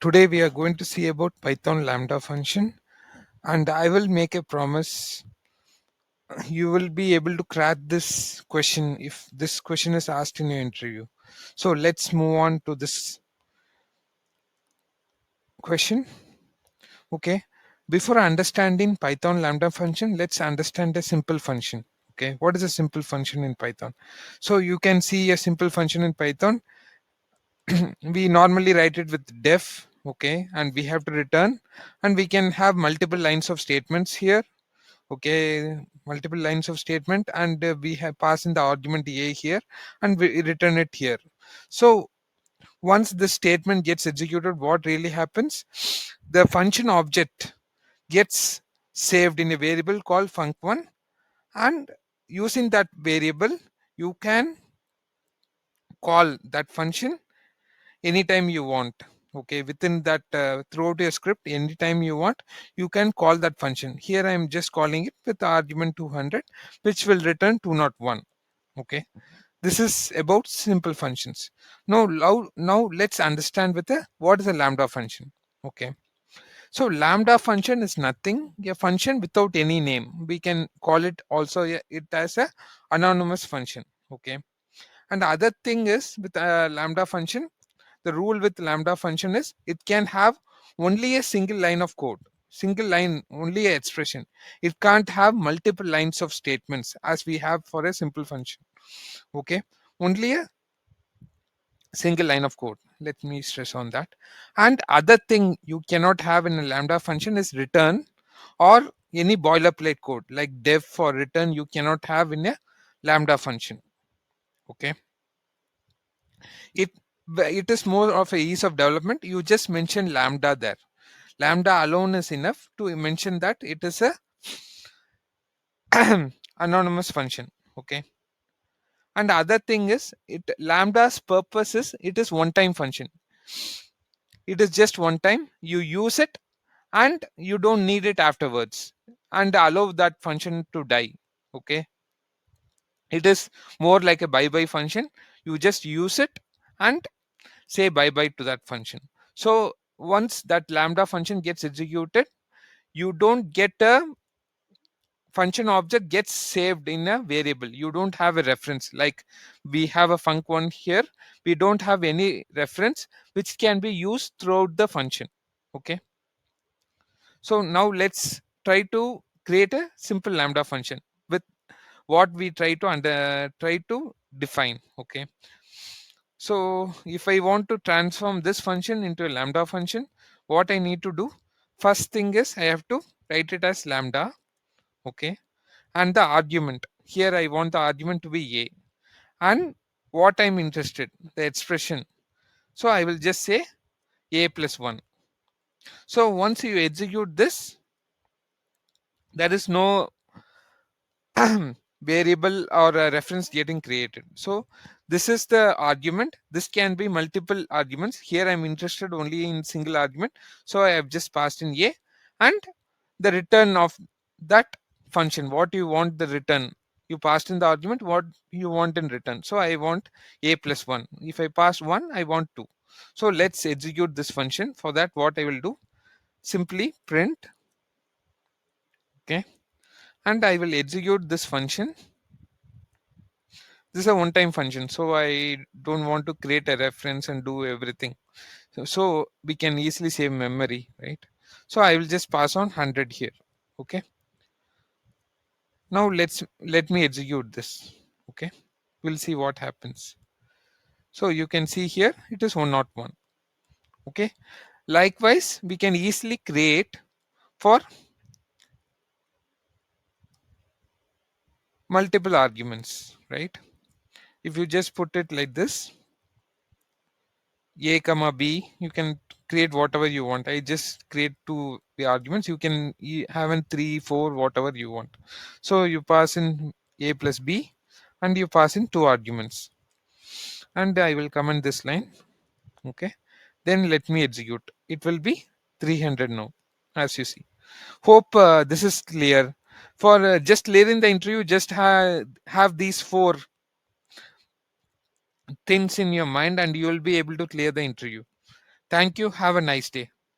Today we are going to see about Python lambda function, and I will make a promise you will be able to crack this question if this question is asked in your interview. So let's move on to this question. Okay, before understanding Python lambda function, let's understand a simple function. Okay, what is a simple function in Python? So you can see a simple function in Python. We normally write it with def, okay, and we have to return, and we can have multiple lines of statements here. Okay, multiple lines of statement, and we have passed in the argument a here, and we return it here. So once the statement gets executed, what really happens, the function object gets saved in a variable called func1, and using that variable you can call that function anytime you want. Okay, within that throughout your script, anytime you want, you can call that function. Here I am just calling it with the argument 200, which will return 201. Okay, this is about simple functions. Now let's understand with the what is a lambda function. Okay, so lambda function is nothing, a function without any name. We can call it also it as a anonymous function. Okay, and the other thing is with a lambda function, the rule with lambda function is it can have only a single line of code, single line, only a expression. It can't have multiple lines of statements as we have for a simple function. Okay, only a single line of code. Let me stress on that. And other thing you cannot have in a lambda function is return or any boilerplate code like def for return you cannot have in a lambda function. Okay, it it is more of a ease of development. You just mention lambda there. Lambda alone is enough to mention that it is a anonymous function. Okay, and the other thing is it lambda's purpose is it is one time function. It is just one time you use it and you don't need it afterwards, and allow that function to die. Okay, it is more like a bye bye function. You just use it and say bye bye to that function. So once that lambda function gets executed, you don't get a function object gets saved in a variable. You don't have a reference like we have a func1 here. We don't have any reference which can be used throughout the function. Okay, so now let's try to create a simple lambda function with what we try to define. Okay, so if I want to transform this function into a lambda function, what I need to do, first thing is I have to write it as lambda. Okay, and the argument here I want the argument to be a, and what I'm interested, the expression, so I will just say a plus 1. So once you execute this, there is no variable or a reference getting created. So this is the argument. This can be multiple arguments. Here I'm interested only in single argument, so I have just passed in a, and the return of that function, what you want the return, you passed in the argument what you want in return. So I want a plus 1. If I pass 1, I want 2. So let's execute this function. For that, what I will do, simply print. Okay, and I will execute this function. This is a one time function, so I don't want to create a reference and do everything. So we can easily save memory, right? So I will just pass on 100 here. Okay, now let me execute this. Okay, we'll see what happens. So you can see here it is 101. Okay, likewise we can easily create for multiple arguments, right? If you just put it like this, a comma b, you can create whatever you want. I just create two the arguments. You can have in 3 4 whatever you want. So you pass in a plus b and you pass in two arguments, and I will comment this line. Okay, then let me execute. It will be 300 now, as you see. Hope this is clear. For just clearing the interview, just have these four things in your mind and you will be able to clear the interview. Thank you. Have a nice day.